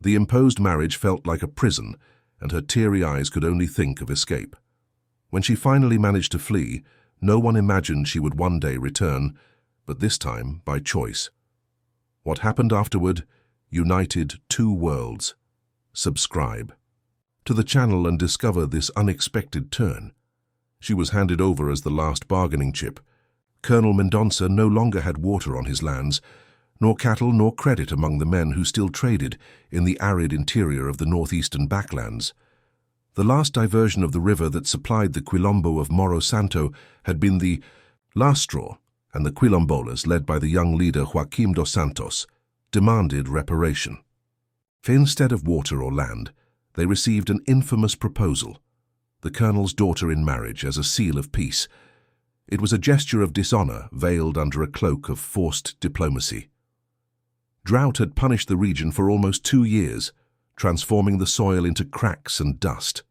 The imposed marriage felt like a prison, and her teary eyes could only think of escape. When she finally managed to flee, no one imagined she would one day return, but this time by choice. What happened afterward united two worlds. Subscribe to the channel and discover this unexpected turn. She was handed over as the last bargaining chip. Colonel Mendonça no longer had water on his lands, nor cattle nor credit among the men who still traded in the arid interior of the northeastern backlands. The last diversion of the river that supplied the Quilombo of Morro Santo had been the last straw, and the Quilombolas, led by the young leader Joaquim dos Santos, demanded reparation. For instead of water or land, they received an infamous proposal, the colonel's daughter in marriage as a seal of peace. It was a gesture of dishonor veiled under a cloak of forced diplomacy. Drought had punished the region for almost 2 years, transforming the soil into cracks and dust.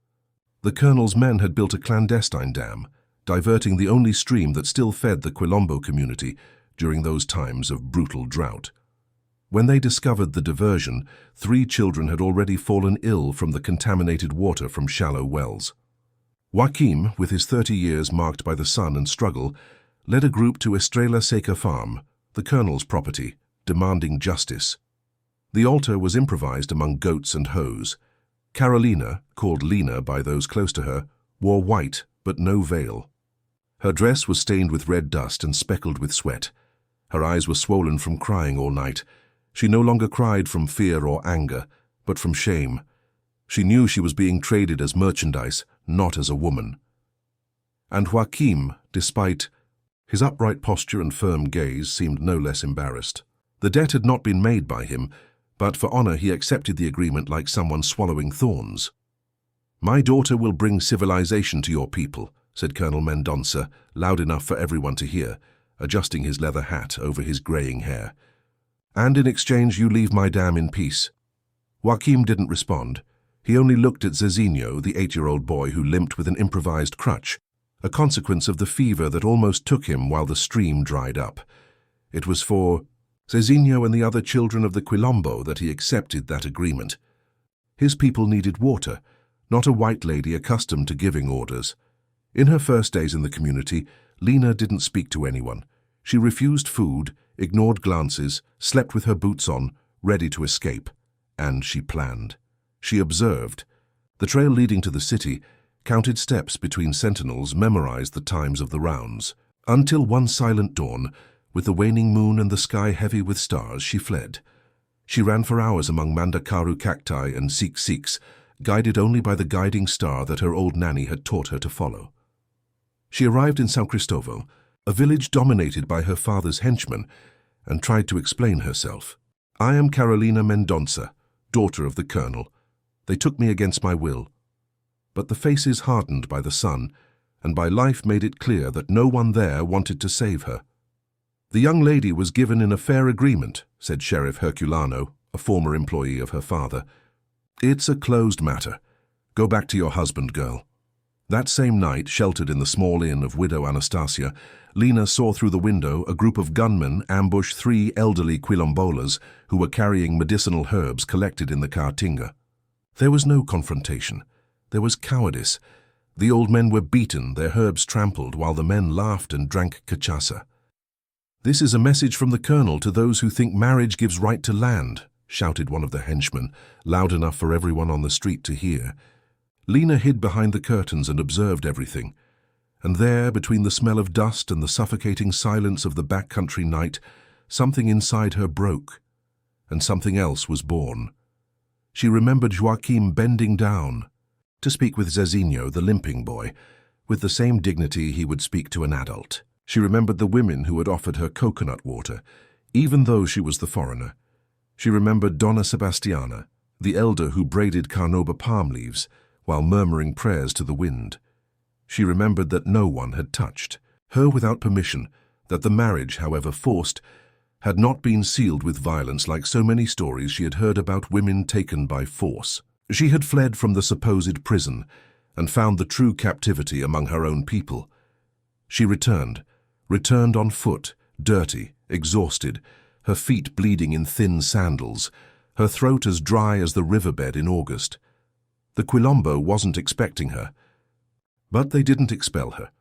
The colonel's men had built a clandestine dam, diverting the only stream that still fed the Quilombo community during those times of brutal drought. When they discovered the diversion, 3 children had already fallen ill from the contaminated water from shallow wells. Joaquim, with his 30 years marked by the sun and struggle, led a group to Estrella Seca Farm, the colonel's property, demanding justice. The altar was improvised among goats and hoes. Carolina, called Lena by those close to her, wore white but no veil. Her dress was stained with red dust and speckled with sweat. Her eyes were swollen from crying all night. She no longer cried from fear or anger, but from shame. She knew she was being traded as merchandise, not as a woman. And Joaquim, despite his upright posture and firm gaze, seemed no less embarrassed. The debt had not been made by him, but for honor he accepted the agreement like someone swallowing thorns. "My daughter will bring civilization to your people," said Colonel Mendonça, loud enough for everyone to hear, adjusting his leather hat over his graying hair. "And in exchange you leave my dam in peace." Joaquim didn't respond. He only looked at Zezinho, the 8-year-old boy who limped with an improvised crutch, a consequence of the fever that almost took him while the stream dried up. It was for Zezinho and the other children of the Quilombo that he accepted that agreement. His people needed water, not a white lady accustomed to giving orders. In her first days in the community, Lena didn't speak to anyone. She refused food, ignored glances, slept with her boots on, ready to escape. And she planned. She observed. The trail leading to the city, counted steps between sentinels, memorized the times of the rounds. Until one silent dawn, with the waning moon and the sky heavy with stars, she fled. She ran for hours among Mandakaru cacti and siks, guided only by the guiding star that her old nanny had taught her to follow. She arrived in São Cristóvão, a village dominated by her father's henchmen, and tried to explain herself. "I am Carolina Mendonça, daughter of the colonel. They took me against my will." But the faces hardened by the sun, and by life made it clear that no one there wanted to save her. "The young lady was given in a fair agreement," said Sheriff Herculano, a former employee of her father. "It's a closed matter. Go back to your husband, girl." That same night, sheltered in the small inn of Widow Anastasia, Lena saw through the window a group of gunmen ambush 3 elderly Quilombolas who were carrying medicinal herbs collected in the Caatinga. There was no confrontation. There was cowardice. The old men were beaten, their herbs trampled, while the men laughed and drank cachaça. "This is a message from the colonel to those who think marriage gives right to land," shouted one of the henchmen, loud enough for everyone on the street to hear. Lena hid behind the curtains and observed everything. And there, between the smell of dust and the suffocating silence of the backcountry night, something inside her broke, and something else was born. She remembered Joaquim bending down to speak with Zezinho, the limping boy, with the same dignity he would speak to an adult. She remembered the women who had offered her coconut water, even though she was the foreigner. She remembered Donna Sebastiana, the elder who braided carnauba palm leaves, while murmuring prayers to the wind. She remembered that no one had touched her without permission, that the marriage, however forced, had not been sealed with violence like so many stories she had heard about women taken by force. She had fled from the supposed prison and found the true captivity among her own people. She returned on foot, dirty, exhausted, her feet bleeding in thin sandals, her throat as dry as the riverbed in August. The Quilombo wasn't expecting her. But they didn't expel her.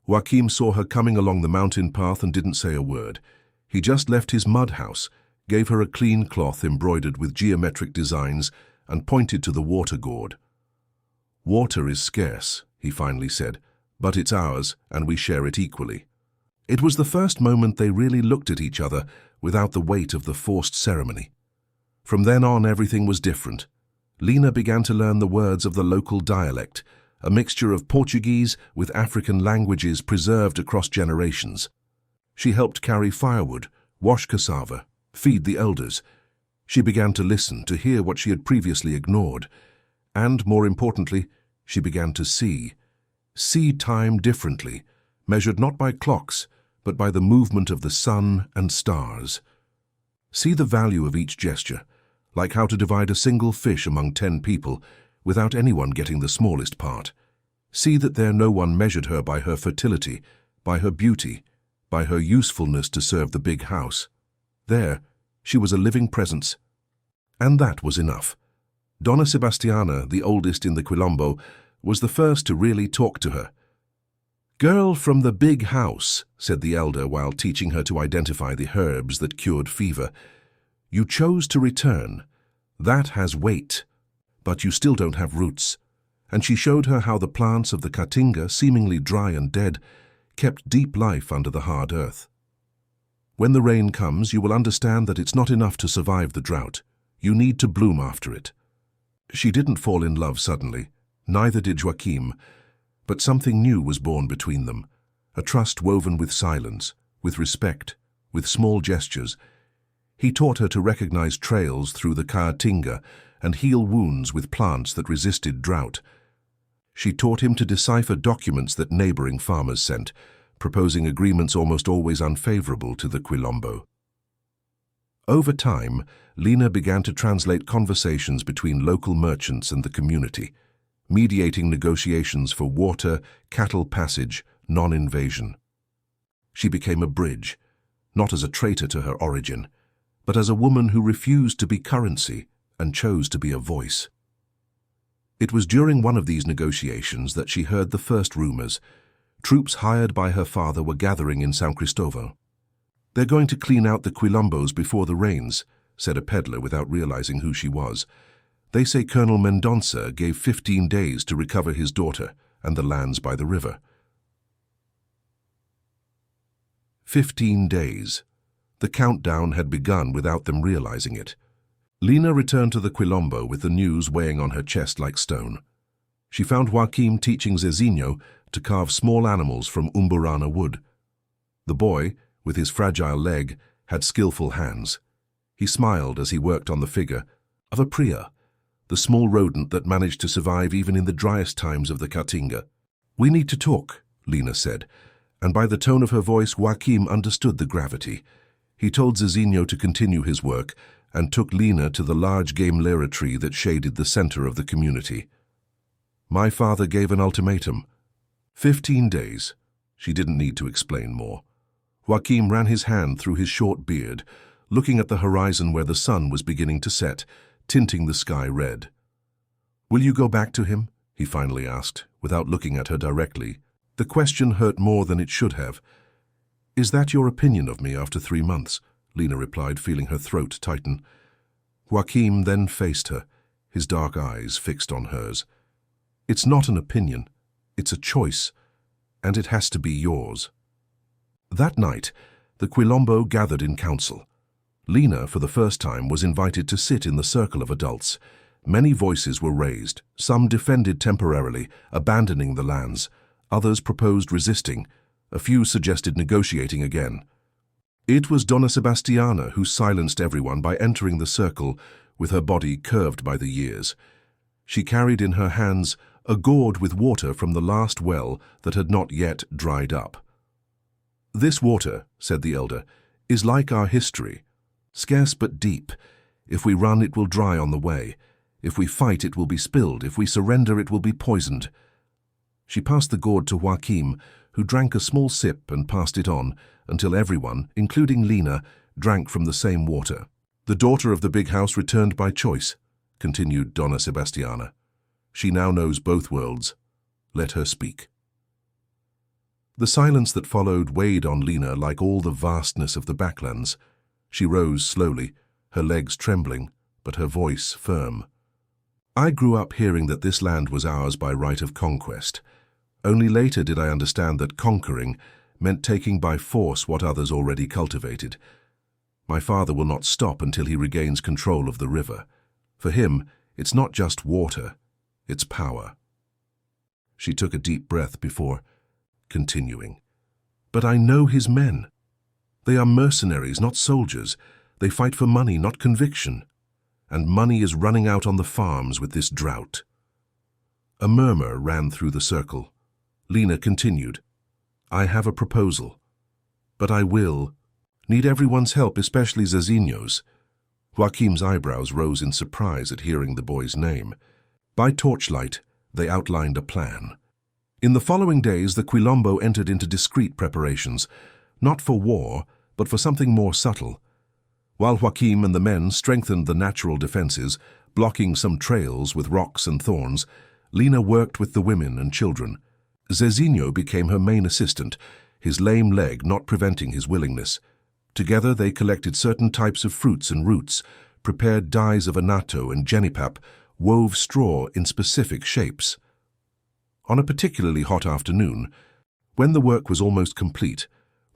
Joaquim saw her coming along the mountain path and didn't say a word. He just left his mud house, gave her a clean cloth embroidered with geometric designs, and pointed to the water gourd. "Water is scarce," he finally said, "but it's ours, and we share it equally." It was the first moment they really looked at each other without the weight of the forced ceremony. From then on, everything was different. Lina began to learn the words of the local dialect, a mixture of Portuguese with African languages preserved across generations. She helped carry firewood, wash cassava, feed the elders. She began to listen, to hear what she had previously ignored. And, more importantly, she began to see time differently, measured not by clocks, but by the movement of the sun and stars. See the value of each gesture, like how to divide a single fish among 10 people without anyone getting the smallest part. See that there no one measured her by her fertility, by her beauty, by her usefulness to serve the big house. There, she was a living presence. And that was enough. Donna Sebastiana, the oldest in the Quilombo, was the first to really talk to her. "Girl from the big house," said the elder while teaching her to identify the herbs that cured fever. "You chose to return. That has weight. But you still don't have roots." And she showed her how the plants of the Caatinga, seemingly dry and dead, kept deep life under the hard earth. "When the rain comes, you will understand that it's not enough to survive the drought. You need to bloom after it." She didn't fall in love suddenly, neither did Joaquim, but something new was born between them, a trust woven with silence, with respect, with small gestures. He taught her to recognize trails through the Caatinga and heal wounds with plants that resisted drought. She taught him to decipher documents that neighboring farmers sent, proposing agreements almost always unfavorable to the Quilombo. Over time, Lina began to translate conversations between local merchants and the community, mediating negotiations for water, cattle passage, non-invasion. She became a bridge, not as a traitor to her origin, but as a woman who refused to be currency and chose to be a voice. It was during one of these negotiations that she heard the first rumors. Troops hired by her father were gathering in São Cristóvão. "They're going to clean out the Quilombos before the rains," said a peddler without realizing who she was. "They say Colonel Mendonça gave 15 days to recover his daughter and the lands by the river." 15 days. The countdown had begun without them realizing it. Lina returned to the Quilombo with the news weighing on her chest like stone. She found Joaquim teaching Zezinho to carve small animals from umburana wood. The boy, with his fragile leg, had skillful hands. He smiled as he worked on the figure of a pria, the small rodent that managed to survive even in the driest times of the Caatinga. "We need to talk," Lina said, and by the tone of her voice Joaquim understood the gravity. He told Zezinho to continue his work and took Lina to the large game lira tree that shaded the center of the community. "My father gave an ultimatum. 15 days. She didn't need to explain more. Joaquim ran his hand through his short beard, looking at the horizon where the sun was beginning to set, tinting the sky red. "Will you go back to him?" he finally asked, without looking at her directly. The question hurt more than it should have. "Is that your opinion of me after 3 months?" Lina replied, feeling her throat tighten. Joaquim then faced her, his dark eyes fixed on hers. "It's not an opinion. It's a choice, and it has to be yours." That night, the Quilombo gathered in council. Lina, for the first time, was invited to sit in the circle of adults. Many voices were raised. Some defended temporarily, abandoning the lands. Others proposed resisting. A few suggested negotiating again. It was Donna Sebastiana who silenced everyone by entering the circle with her body curved by the years. She carried in her hands a gourd with water from the last well that had not yet dried up. "This water," said the elder, "is like our history, scarce but deep. If we run, it will dry on the way. If we fight, it will be spilled. If we surrender, it will be poisoned." She passed the gourd to Joaquim, who drank a small sip and passed it on, until everyone, including Lina, drank from the same water. The daughter of the big house returned by choice, continued Donna Sebastiana. She now knows both worlds. Let her speak. The silence that followed weighed on Lena like all the vastness of the backlands. She rose slowly, her legs trembling, but her voice firm. I grew up hearing that this land was ours by right of conquest. Only later did I understand that conquering meant taking by force what others already cultivated. My father will not stop until he regains control of the river. For him, it's not just water, it's power. She took a deep breath before continuing. But I know his men. They are mercenaries, not soldiers. They fight for money, not conviction. And money is running out on the farms with this drought. A murmur ran through the circle. Lena continued. I have a proposal. But I will need everyone's help, especially Zezinho's. Joaquim's eyebrows rose in surprise at hearing the boy's name. By torchlight, they outlined a plan. In the following days, the Quilombo entered into discreet preparations, not for war, but for something more subtle. While Joaquim and the men strengthened the natural defenses, blocking some trails with rocks and thorns, Lena worked with the women and children. Zezinho became her main assistant, his lame leg not preventing his willingness. Together they collected certain types of fruits and roots, prepared dyes of anato and genipape, wove straw in specific shapes. On a particularly hot afternoon, when the work was almost complete,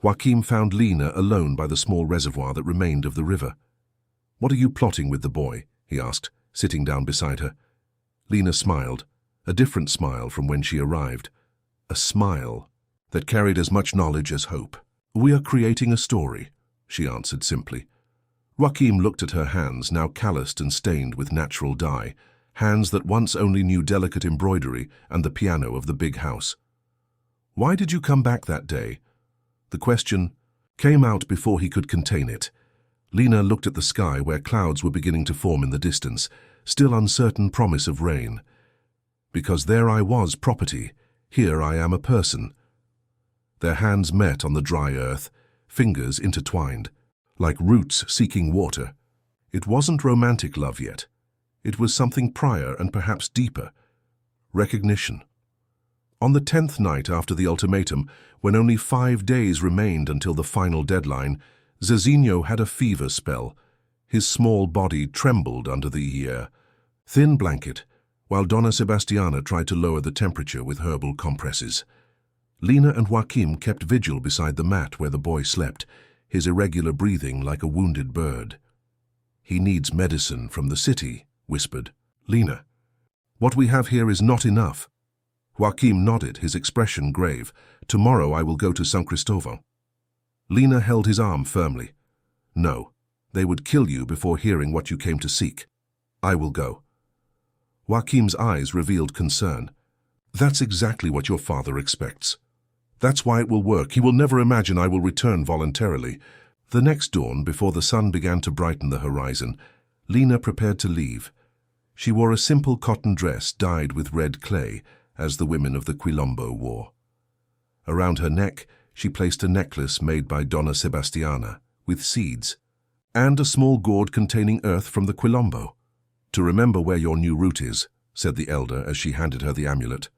Joaquim found Lena alone by the small reservoir that remained of the river. What are you plotting with the boy? He asked, sitting down beside her. Lena smiled, a different smile from when she arrived. A smile that carried as much knowledge as hope. We are creating a story, she answered simply. Joaquim looked at her hands, now calloused and stained with natural dye, hands that once only knew delicate embroidery and the piano of the big house. Why did you come back that day? The question came out before he could contain it. Lena looked at the sky where clouds were beginning to form in the distance, still uncertain promise of rain. Because there I was property, here I am a person. Their hands met on the dry earth, fingers intertwined, like roots seeking water. It wasn't romantic love yet. It was something prior and perhaps deeper. Recognition. On the 10th night after the ultimatum, when only 5 days remained until the final deadline, Zezinho had a fever spell. His small body trembled under the thin blanket, while Donna Sebastiana tried to lower the temperature with herbal compresses. Lena and Joaquim kept vigil beside the mat where the boy slept, his irregular breathing like a wounded bird. He needs medicine from the city, whispered Lena. What we have here is not enough. Joaquim nodded, his expression grave. Tomorrow I will go to San Cristóbal. Lena held his arm firmly. No, they would kill you before hearing what you came to seek. I will go. Joaquim's eyes revealed concern. That's exactly what your father expects. That's why it will work. He will never imagine I will return voluntarily. The next dawn, before the sun began to brighten the horizon, Lena prepared to leave. She wore a simple cotton dress dyed with red clay, as the women of the Quilombo wore. Around her neck, she placed a necklace made by Donna Sebastiana, with seeds, and a small gourd containing earth from the Quilombo. To remember where your new route is, said the elder as she handed her the amulet.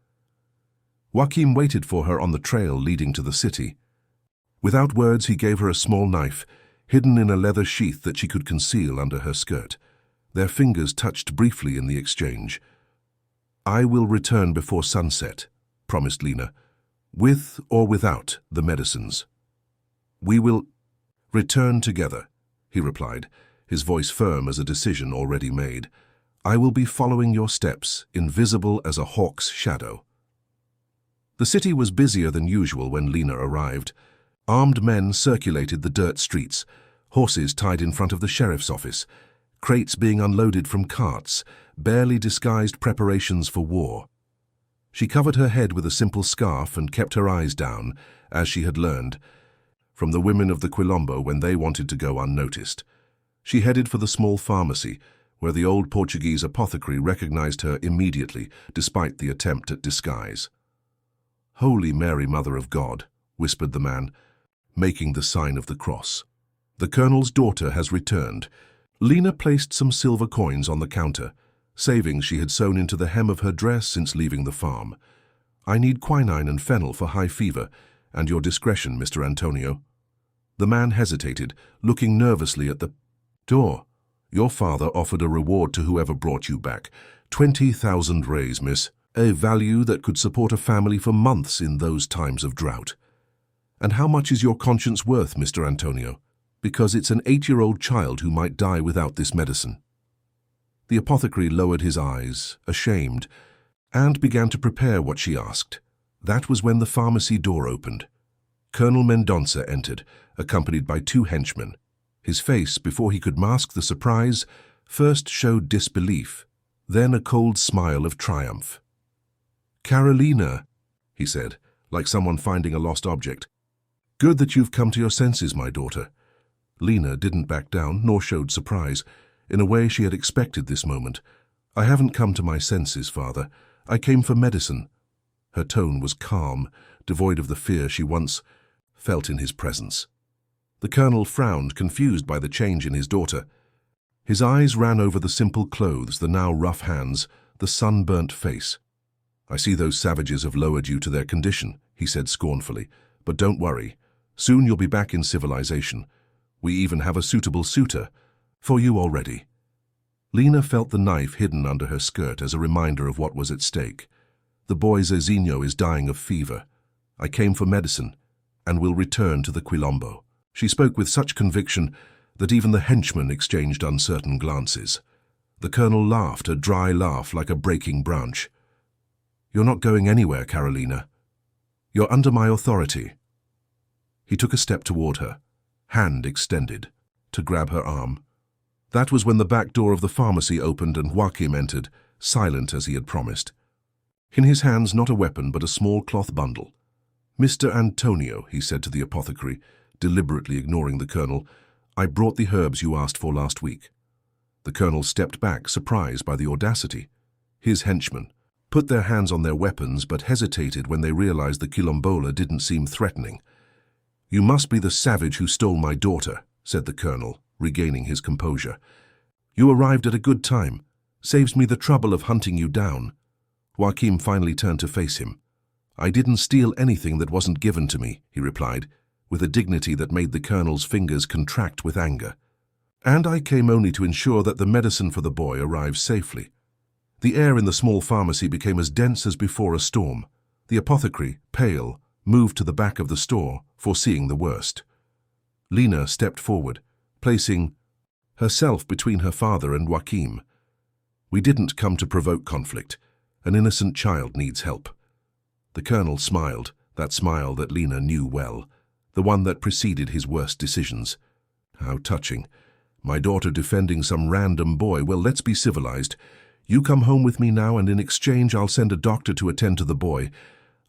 Joaquim waited for her on the trail leading to the city. Without words, he gave her a small knife, hidden in a leather sheath that she could conceal under her skirt. Their fingers touched briefly in the exchange. I will return before sunset, promised Lena, with or without the medicines. We will return together, he replied, his voice firm as a decision already made. I will be following your steps, invisible as a hawk's shadow. The city was busier than usual when Lena arrived. Armed men circulated the dirt streets, horses tied in front of the sheriff's office, crates being unloaded from carts, barely disguised preparations for war. She covered her head with a simple scarf and kept her eyes down, as she had learned from the women of the Quilombo when they wanted to go unnoticed. She headed for the small pharmacy, where the old Portuguese apothecary recognized her immediately, despite the attempt at disguise. Holy Mary, Mother of God, whispered the man, making the sign of the cross. The colonel's daughter has returned. Lena placed some silver coins on the counter, savings she had sewn into the hem of her dress since leaving the farm. "I need quinine and fennel for high fever, and your discretion, Mr. Antonio." The man hesitated, looking nervously at the door. "Your father offered a reward to whoever brought you back. 20,000 rays, miss. A value that could support a family for months in those times of drought." "And how much is your conscience worth, Mr. Antonio? Because it's an 8-year-old child who might die without this medicine." The apothecary lowered his eyes, ashamed, and began to prepare what she asked. That was when the pharmacy door opened. Colonel Mendonça entered, accompanied by 2 henchmen. His face, before he could mask the surprise, first showed disbelief, then a cold smile of triumph. "Carolina," he said, like someone finding a lost object. "Good that you've come to your senses, my daughter." Lena didn't back down, nor showed surprise. In a way, she had expected this moment. "I haven't come to my senses, father. I came for medicine." Her tone was calm, devoid of the fear she once felt in his presence. The colonel frowned, confused by the change in his daughter. His eyes ran over the simple clothes, the now rough hands, the sunburnt face. "I see those savages have lowered you to their condition," he said scornfully. "But don't worry. Soon you'll be back in civilization. We even have a suitable suitor for you already." Lena felt the knife hidden under her skirt as a reminder of what was at stake. "The boy Zezinho is dying of fever. I came for medicine, and will return to the Quilombo." She spoke with such conviction that even the henchmen exchanged uncertain glances. The colonel laughed, a dry laugh like a breaking branch. "You're not going anywhere, Carolina. You're under my authority." He took a step toward her, hand extended, to grab her arm. That was when the back door of the pharmacy opened and Joachim entered, silent as he had promised. In his hands not a weapon but a small cloth bundle. "Mr. Antonio," he said to the apothecary, deliberately ignoring the colonel, "I brought the herbs you asked for last week." The colonel stepped back, surprised by the audacity. His henchmen put their hands on their weapons but hesitated when they realized the quilombola didn't seem threatening. "You must be the savage who stole my daughter," said the colonel, regaining his composure. "You arrived at a good time. Saves me the trouble of hunting you down." Joachim finally turned to face him. "I didn't steal anything that wasn't given to me," he replied, with a dignity that made the colonel's fingers contract with anger. "And I came only to ensure that the medicine for the boy arrived safely." The air in the small pharmacy became as dense as before a storm. The apothecary, pale, moved to the back of the store, foreseeing the worst. Lena stepped forward, placing herself between her father and Joachim. "We didn't come to provoke conflict. An innocent child needs help." The colonel smiled, that smile that Lena knew well, the one that preceded his worst decisions. "How touching. My daughter defending some random boy. Well, let's be civilized. You come home with me now, and in exchange I'll send a doctor to attend to the boy.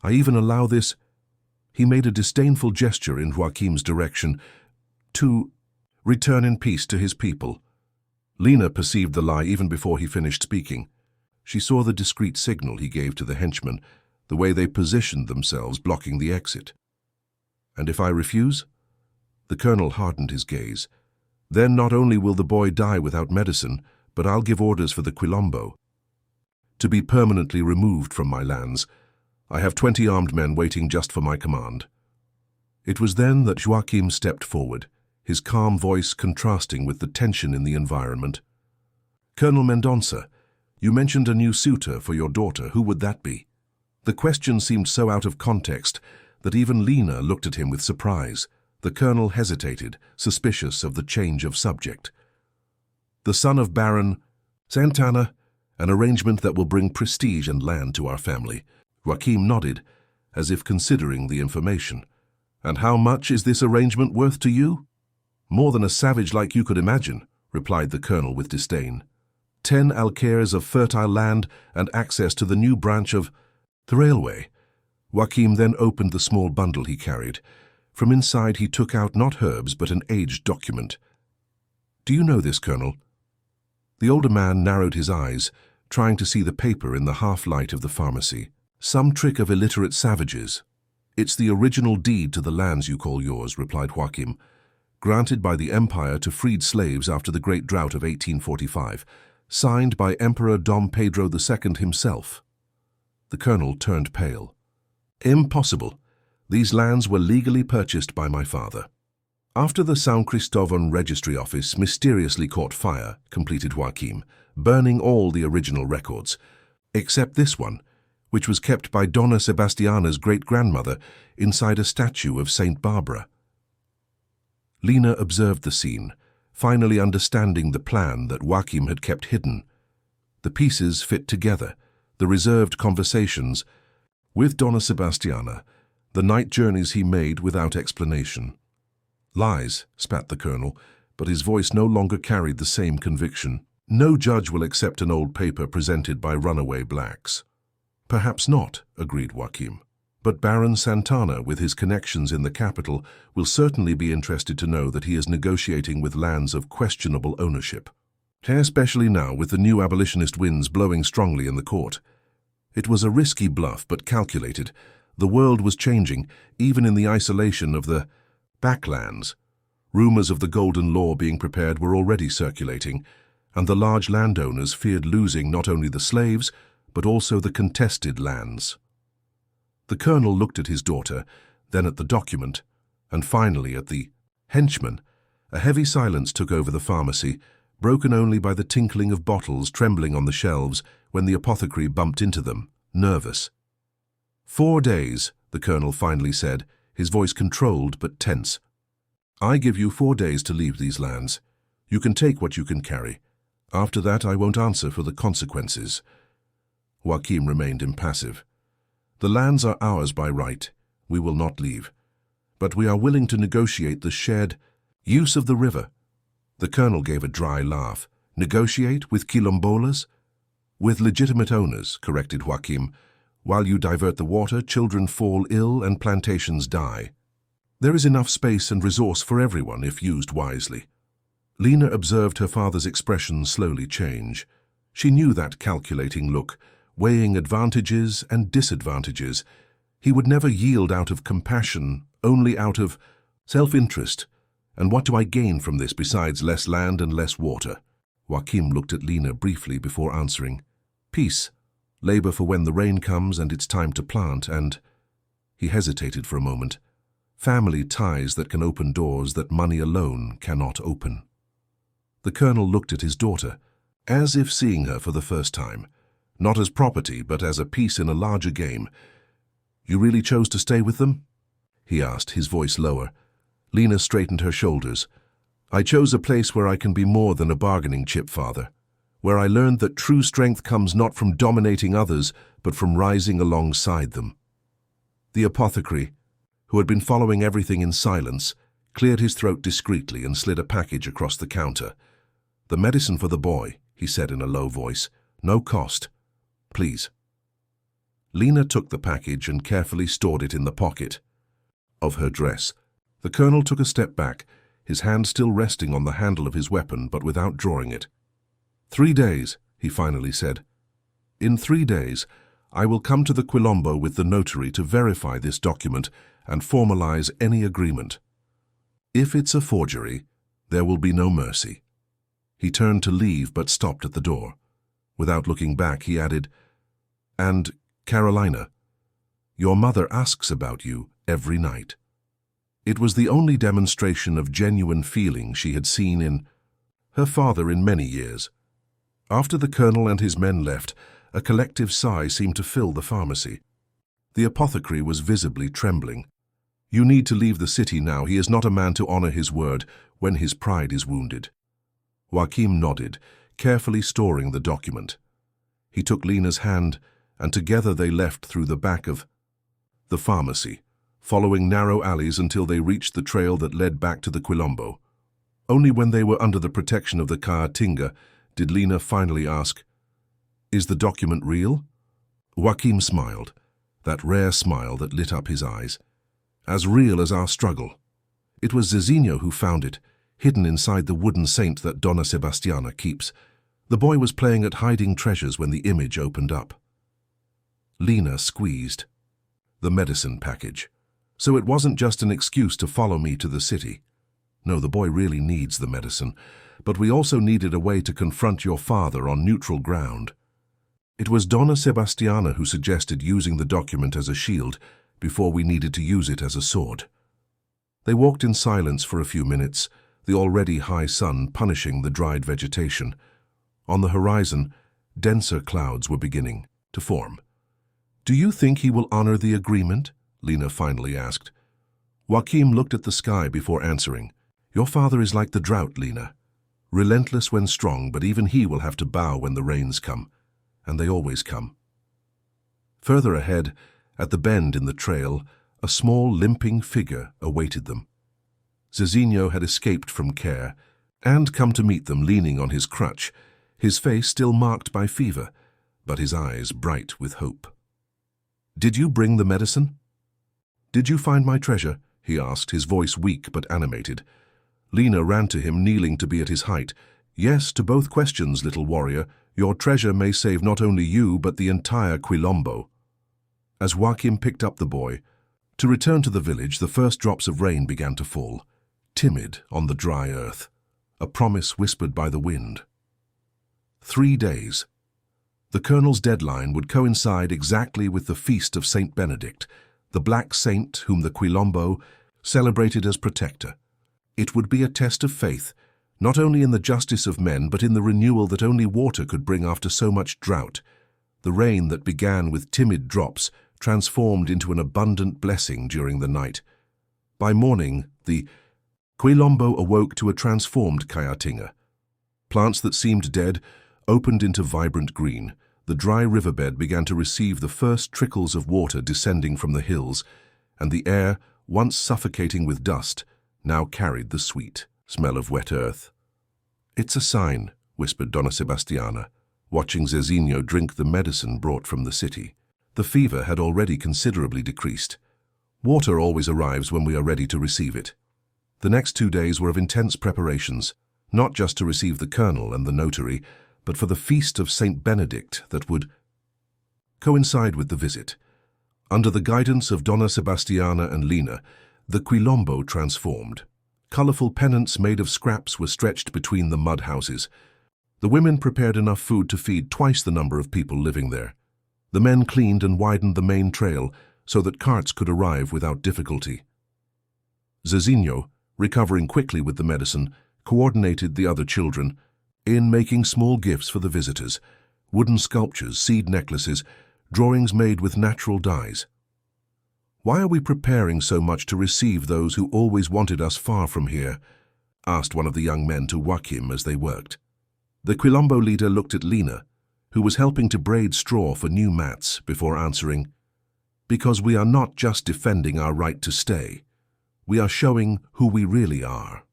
I even allow this—" He made a disdainful gesture in Joachim's direction, "to return in peace to his people." Lena perceived the lie even before he finished speaking. She saw the discreet signal he gave to the henchmen, the way they positioned themselves, blocking the exit. "And if I refuse?" The colonel hardened his gaze. "Then not only will the boy die without medicine, but I'll give orders for the Quilombo to be permanently removed from my lands. I have 20 armed men waiting just for my command." It was then that Joachim stepped forward, his calm voice contrasting with the tension in the environment. "Colonel Mendonça, you mentioned a new suitor for your daughter. Who would that be?" The question seemed so out of context that even Lena looked at him with surprise. The colonel hesitated, suspicious of the change of subject. "The son of Baron Santana, an arrangement that will bring prestige and land to our family." Joachim nodded, as if considering the information. "And how much is this arrangement worth to you?" "More than a savage like you could imagine," replied the colonel with disdain. 10 alqueires of fertile land and access to the new branch of the railway." Joachim then opened the small bundle he carried. From inside he took out not herbs but an aged document. "Do you know this, Colonel?" The older man narrowed his eyes, trying to see the paper in the half-light of the pharmacy. "Some trick of illiterate savages." "It's the original deed to the lands you call yours," replied Joachim. granted by the Empire to freed slaves after the Great Drought of 1845, signed by Emperor Dom Pedro II himself. The colonel turned pale. Impossible. These lands were legally purchased by my father. After the São Cristóvão registry office mysteriously caught fire, completed Joaquim, burning all the original records, except this one, which was kept by Dona Sebastiana's great-grandmother inside a statue of Saint Barbara. Lina observed the scene, finally understanding the plan that Joaquim had kept hidden. The pieces fit together, the reserved conversations with Dona Sebastiana, the night journeys he made without explanation. Lies, spat the colonel, but his voice no longer carried the same conviction. No judge will accept an old paper presented by runaway blacks. Perhaps not, agreed Joaquim. But Baron Santana, with his connections in the capital, will certainly be interested to know that he is negotiating with lands of questionable ownership. Especially now, with the new abolitionist winds blowing strongly in the court. It was a risky bluff, but calculated. The world was changing, even in the isolation of the backlands. Rumors of the Golden Law being prepared were already circulating, and the large landowners feared losing not only the slaves, but also the contested lands. The colonel looked at his daughter, then at the document, and finally at the henchman. A heavy silence took over the pharmacy, broken only by the tinkling of bottles trembling on the shelves when the apothecary bumped into them, nervous. 4 days, the colonel finally said, his voice controlled but tense. I give you 4 days to leave these lands. You can take what you can carry. After that, I won't answer for the consequences. Joaquim remained impassive. The lands are ours by right. We will not leave. But we are willing to negotiate the shared use of the river. The colonel gave a dry laugh. Negotiate with quilombolas? With legitimate owners, corrected Joaquim. While you divert the water, children fall ill and plantations die. There is enough space and resource for everyone if used wisely. Lina observed her father's expression slowly change. She knew that calculating look, weighing advantages and disadvantages. He would never yield out of compassion, only out of self-interest. And what do I gain from this besides less land and less water? Joaquim looked at Lina briefly before answering. Peace, labor for when the rain comes and it's time to plant, and... He hesitated for a moment. Family ties that can open doors that money alone cannot open. The colonel looked at his daughter, as if seeing her for the first time. Not as property, but as a piece in a larger game. You really chose to stay with them? He asked, his voice lower. Lina straightened her shoulders. I chose a place where I can be more than a bargaining chip, father. Where I learned that true strength comes not from dominating others, but from rising alongside them. The apothecary, who had been following everything in silence, cleared his throat discreetly and slid a package across the counter. The medicine for the boy, he said in a low voice. No cost. Please. Lina took the package and carefully stored it in the pocket of her dress. The colonel took a step back, his hand still resting on the handle of his weapon but without drawing it. 3 days, he finally said. In 3 days, I will come to the Quilombo with the notary to verify this document and formalize any agreement. If it's a forgery, there will be no mercy. He turned to leave but stopped at the door. Without looking back, he added, And, Carolina, your mother asks about you every night. It was the only demonstration of genuine feeling she had seen in her father in many years. After the colonel and his men left, a collective sigh seemed to fill the pharmacy. The apothecary was visibly trembling. You need to leave the city now. He is not a man to honor his word when his pride is wounded. Joaquim nodded, carefully storing the document. He took Lina's hand, and together they left through the back of the pharmacy, following narrow alleys until they reached the trail that led back to the Quilombo. Only when they were under the protection of the Caatinga did Lina finally ask, Is the document real? Joaquim smiled, that rare smile that lit up his eyes. As real as our struggle. It was Zezinho who found it, hidden inside the wooden saint that Dona Sebastiana keeps. The boy was playing at hiding treasures when the image opened up. Lina squeezed. The medicine package. So it wasn't just an excuse to follow me to the city. No, the boy really needs the medicine, but we also needed a way to confront your father on neutral ground. It was Donna Sebastiana who suggested using the document as a shield before we needed to use it as a sword. They walked in silence for a few minutes, the already high sun punishing the dried vegetation. On the horizon, denser clouds were beginning to form. "Do you think he will honor the agreement?" Lena finally asked. Joachim looked at the sky before answering. "Your father is like the drought, Lena. Relentless when strong, but even he will have to bow when the rains come. And they always come." Further ahead, at the bend in the trail, a small limping figure awaited them. Zezinho had escaped from care and come to meet them leaning on his crutch, his face still marked by fever, but his eyes bright with hope. "Did you bring the medicine?" "Did you find my treasure?" he asked, his voice weak but animated. Lena ran to him, kneeling to be at his height. "Yes, to both questions, little warrior. Your treasure may save not only you, but the entire Quilombo." As Joachim picked up the boy, to return to the village, the first drops of rain began to fall, timid on the dry earth, a promise whispered by the wind. 3 days. The colonel's deadline would coincide exactly with the feast of Saint Benedict, the black saint whom the Quilombo celebrated as protector. It would be a test of faith, not only in the justice of men, but in the renewal that only water could bring after so much drought. The rain that began with timid drops transformed into an abundant blessing during the night. By morning, the Quilombo awoke to a transformed Caiatinga. Plants that seemed dead opened into vibrant green. The dry riverbed began to receive the first trickles of water descending from the hills, and the air, once suffocating with dust, now carried the sweet smell of wet earth. "It's a sign," whispered Donna Sebastiana, watching Zezinho drink the medicine brought from the city. The fever had already considerably decreased. Water always arrives when we are ready to receive it. The next 2 days were of intense preparations, not just to receive the colonel and the notary, but for the feast of Saint Benedict that would coincide with the visit. Under the guidance of Donna Sebastiana and Lena, the Quilombo transformed. Colorful pennants made of scraps were stretched between the mud houses. The women prepared enough food to feed twice the number of people living there. The men cleaned and widened the main trail so that carts could arrive without difficulty. Zezinho, recovering quickly with the medicine, coordinated the other children in making small gifts for the visitors, wooden sculptures, seed necklaces, drawings made with natural dyes. "Why are we preparing so much to receive those who always wanted us far from here?" asked one of the young men to Joachim as they worked. The Quilombo leader looked at Lena, who was helping to braid straw for new mats, before answering, "Because we are not just defending our right to stay. We are showing who we really are."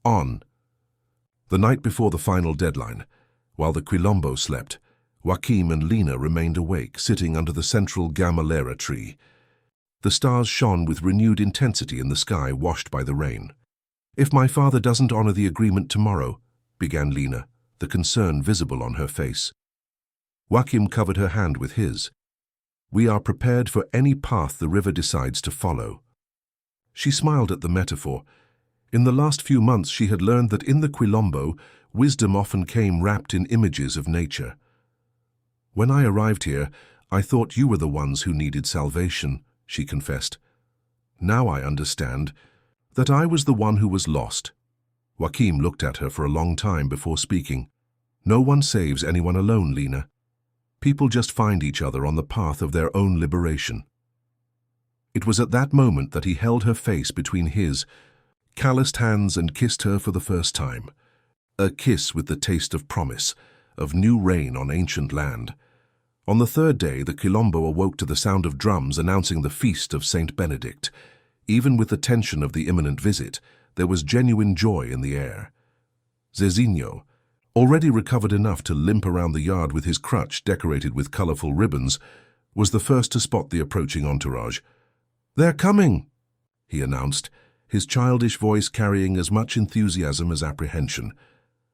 On. The night before the final deadline, while the Quilombo slept, Joachim and Lena remained awake, sitting under the central gamalera tree. The stars shone with renewed intensity in the sky washed by the rain. "If my father doesn't honor the agreement tomorrow," began Lena, the concern visible on her face. Joachim covered her hand with his. "We are prepared for any path the river decides to follow." She smiled at the metaphor. In the last few months she had learned that in the Quilombo, wisdom often came wrapped in images of nature. "When I arrived here, I thought you were the ones who needed salvation," she confessed. "Now I understand that I was the one who was lost." Joachim looked at her for a long time before speaking. "No one saves anyone alone, Lena. People just find each other on the path of their own liberation." It was at that moment that he held her face between his calloused hands and kissed her for the first time. A kiss with the taste of promise, of new rain on ancient land. On the 3rd day, the Quilombo awoke to the sound of drums announcing the feast of Saint Benedict. Even with the tension of the imminent visit, there was genuine joy in the air. Zezinho, already recovered enough to limp around the yard with his crutch decorated with colorful ribbons, was the first to spot the approaching entourage. "They're coming," he announced, his childish voice carrying as much enthusiasm as apprehension.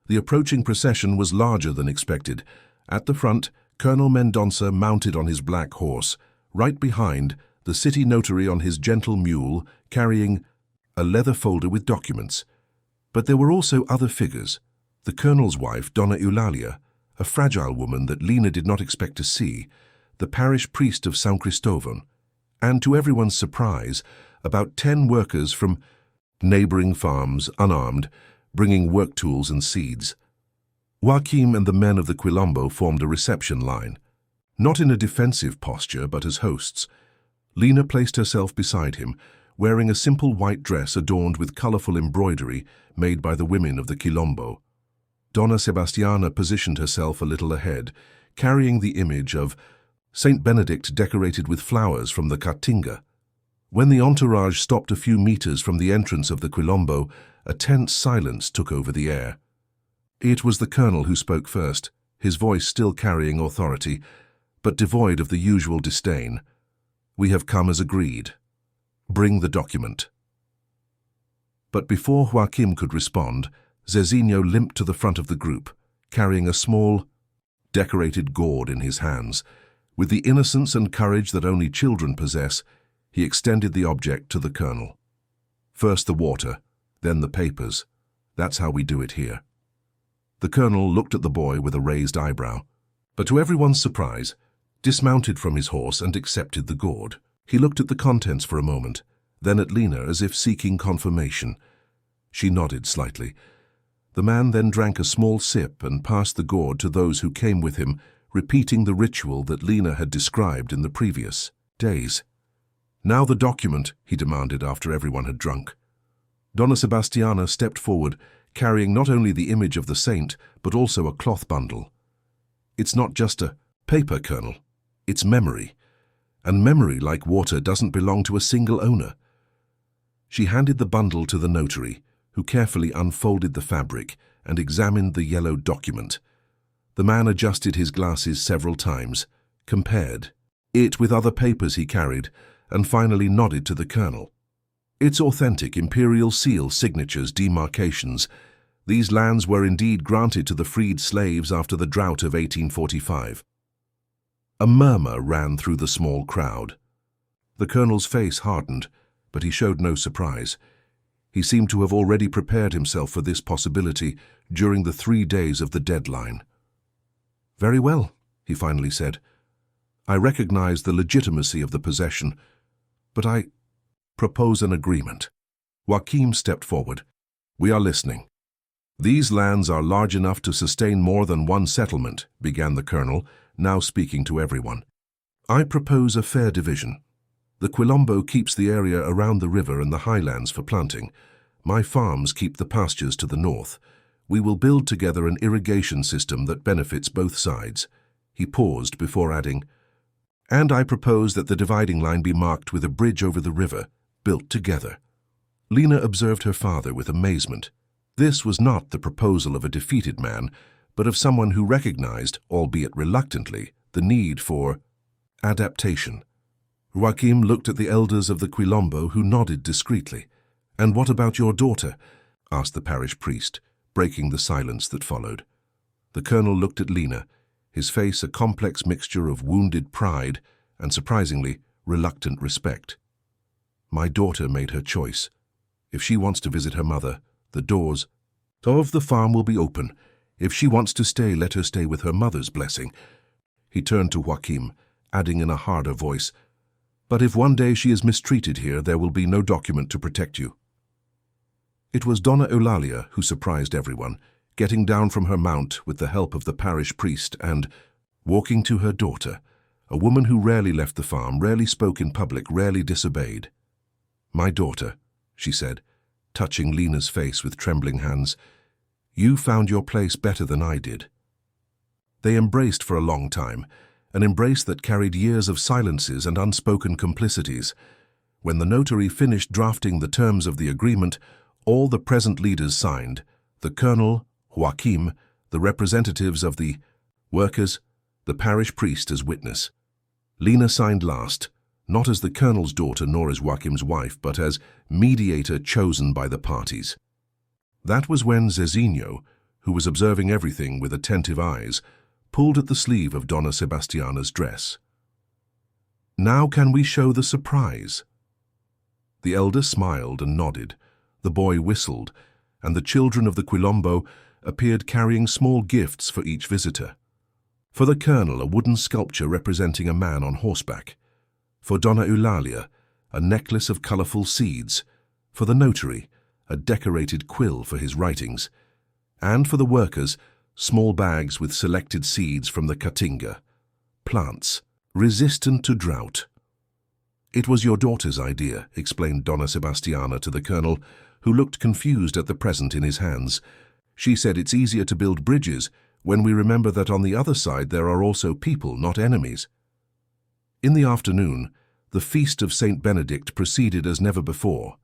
The approaching procession was larger than expected. At the front, Colonel Mendonça mounted on his black horse. Right behind, the city notary on his gentle mule, carrying a leather folder with documents. But there were also other figures. The colonel's wife, Donna Eulalia, a fragile woman that Lina did not expect to see, the parish priest of San Cristóbal, and to everyone's surprise, about 10 workers from neighboring farms, unarmed, bringing work tools and seeds. Joaquim and the men of the Quilombo formed a reception line, not in a defensive posture but as hosts. Lina placed herself beside him, wearing a simple white dress adorned with colorful embroidery made by the women of the Quilombo. Donna Sebastiana positioned herself a little ahead, carrying the image of Saint Benedict decorated with flowers from the Caatinga. When the entourage stopped a few meters from the entrance of the Quilombo, a tense silence took over the air. It was the colonel who spoke first, his voice still carrying authority, but devoid of the usual disdain. "We have come as agreed. Bring the document." But before Joaquim could respond, Zezinho limped to the front of the group, carrying a small, decorated gourd in his hands. With the innocence and courage that only children possess, he extended the object to the colonel. "First the water, then the papers. That's how we do it here." The colonel looked at the boy with a raised eyebrow, but to everyone's surprise, dismounted from his horse and accepted the gourd. He looked at the contents for a moment, then at Lina as if seeking confirmation. She nodded slightly. The man then drank a small sip and passed the gourd to those who came with him, repeating the ritual that Lina had described in the previous days. "Now the document," he demanded after everyone had drunk. Donna Sebastiana stepped forward, carrying not only the image of the saint, but also a cloth bundle. "It's not just a paper, Colonel. It's memory. And memory, like water, doesn't belong to a single owner." She handed the bundle to the notary, who carefully unfolded the fabric and examined the yellow document. The man adjusted his glasses several times, compared it with other papers he carried, and finally nodded to the colonel. "It's authentic imperial seal signatures, demarcations. These lands were indeed granted to the freed slaves after the drought of 1845. A murmur ran through the small crowd. The colonel's face hardened, but he showed no surprise. He seemed to have already prepared himself for this possibility during the 3 days of the deadline. "Very well," he finally said. "I recognize the legitimacy of the possession, but I propose an agreement." Joaquim stepped forward. "We are listening." "These lands are large enough to sustain more than one settlement," began the colonel, now speaking to everyone. "I propose a fair division. The Quilombo keeps the area around the river and the highlands for planting. My farms keep the pastures to the north. We will build together an irrigation system that benefits both sides." He paused before adding, "And I propose that the dividing line be marked with a bridge over the river, built together." Lina observed her father with amazement. This was not the proposal of a defeated man, but of someone who recognized, albeit reluctantly, the need for adaptation. Joaquim looked at the elders of the Quilombo, who nodded discreetly. "And what about your daughter?" asked the parish priest, breaking the silence that followed. The colonel looked at Lina, his face a complex mixture of wounded pride and, surprisingly, reluctant respect. "My daughter made her choice. If she wants to visit her mother, the doors of the farm will be open. If she wants to stay, let her stay with her mother's blessing." He turned to Joaquim, adding in a harder voice, "But if one day she is mistreated here, there will be no document to protect you." It was Donna Eulalia who surprised everyone, getting down from her mount with the help of the parish priest and walking to her daughter, a woman who rarely left the farm, rarely spoke in public, rarely disobeyed. "My daughter," she said, touching Lina's face with trembling hands, "you found your place better than I did." They embraced for a long time, an embrace that carried years of silences and unspoken complicities. When the notary finished drafting the terms of the agreement, all the present leaders signed, the colonel, Joaquim, the representatives of the workers, the parish priest as witness. Lina signed last, not as the colonel's daughter nor as Joaquim's wife, but as mediator chosen by the parties. That was when Zezinho, who was observing everything with attentive eyes, pulled at the sleeve of Donna Sebastiana's dress. Now can we show the surprise? The elder smiled and nodded, the boy whistled, and the children of the Quilombo appeared carrying small gifts for each visitor. For the colonel, a wooden sculpture representing a man on horseback. For Donna Eulalia, a necklace of colourful seeds. For the notary, a decorated quill for his writings. And for the workers, small bags with selected seeds from the caatinga, plants resistant to drought. It was your daughter's idea, explained Donna Sebastiana to the colonel, who looked confused at the present in his hands. She said it's easier to build bridges when we remember that on the other side there are also people, not enemies. In the afternoon, the feast of Saint Benedict proceeded as never before.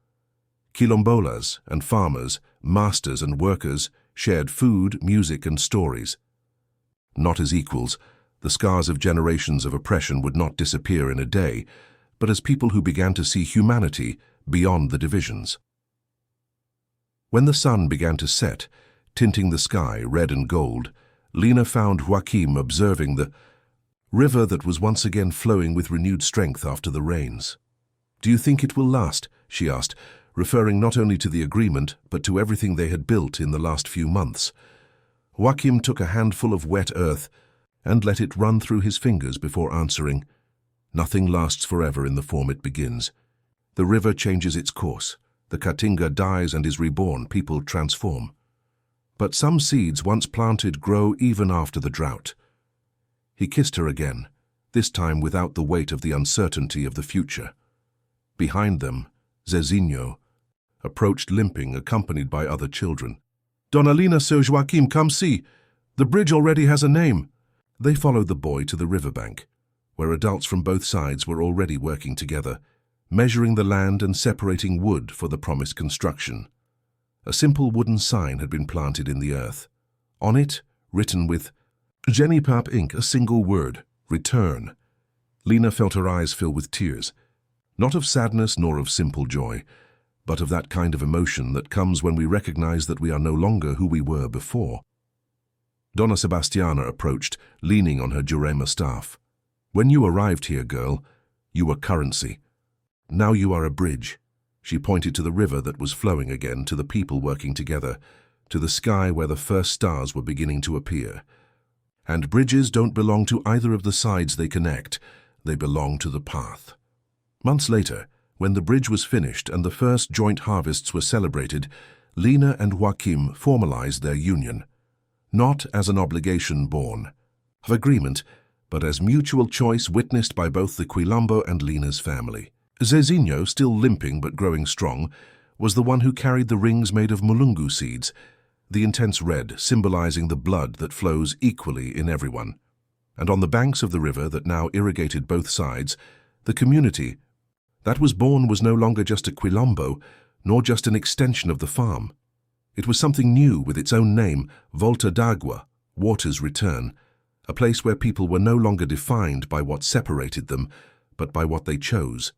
Quilombolas and farmers, masters and workers shared food, music and stories. Not as equals, the scars of generations of oppression would not disappear in a day, but as people who began to see humanity beyond the divisions. When the sun began to set, tinting the sky red and gold, Lena found Joachim observing the river that was once again flowing with renewed strength after the rains. "Do you think it will last?" she asked, referring not only to the agreement, but to everything they had built in the last few months. Joachim took a handful of wet earth and let it run through his fingers before answering, "Nothing lasts forever in the form it begins. The river changes its course. The caatinga dies and is reborn. People transform. But some seeds once planted grow even after the drought." He kissed her again, this time without the weight of the uncertainty of the future. Behind them, Zezinho approached limping, accompanied by other children. "Donna Lina, Sir Joachim, come see. The bridge already has a name." They followed the boy to the riverbank, where adults from both sides were already working together, measuring the land and separating wood for the promised construction. A simple wooden sign had been planted in the earth. On it, written with Jenny-Pap ink, a single word, "Return." Lena felt her eyes fill with tears, not of sadness nor of simple joy, but of that kind of emotion that comes when we recognize that we are no longer who we were before. Donna Sebastiana approached, leaning on her Jurema staff. "When you arrived here, girl, you were currency. Now you are a bridge." She pointed to the river that was flowing again, to the people working together, to the sky where the first stars were beginning to appear. And bridges don't belong to either of the sides they connect, they belong to the path. Months later, when the bridge was finished and the first joint harvests were celebrated, Lena and Joachim formalized their union, not as an obligation born of agreement, but as mutual choice witnessed by both the Quilombo and Lena's family. Zezinho, still limping but growing strong, was the one who carried the rings made of mulungu seeds, the intense red symbolizing the blood that flows equally in everyone. And on the banks of the river that now irrigated both sides, the community that was born was no longer just a Quilombo, nor just an extension of the farm. It was something new with its own name, Volta d'Agua, Water's Return, a place where people were no longer defined by what separated them, but by what they chose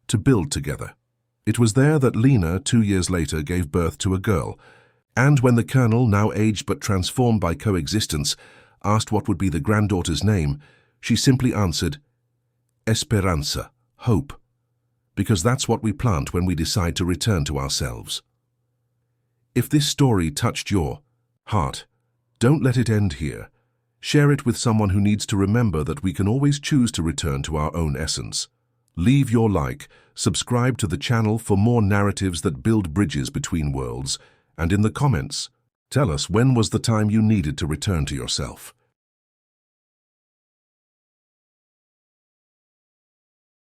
to build together. It was there that Lena, 2 years later, gave birth to a girl, and when the colonel, now aged but transformed by coexistence, asked what would be the granddaughter's name, she simply answered, Esperanza, hope, because that's what we plant when we decide to return to ourselves. If this story touched your heart, don't let it end here. Share it with someone who needs to remember that we can always choose to return to our own essence. Leave your like, subscribe to the channel for more narratives that build bridges between worlds, and in the comments, tell us when was the time you needed to return to yourself.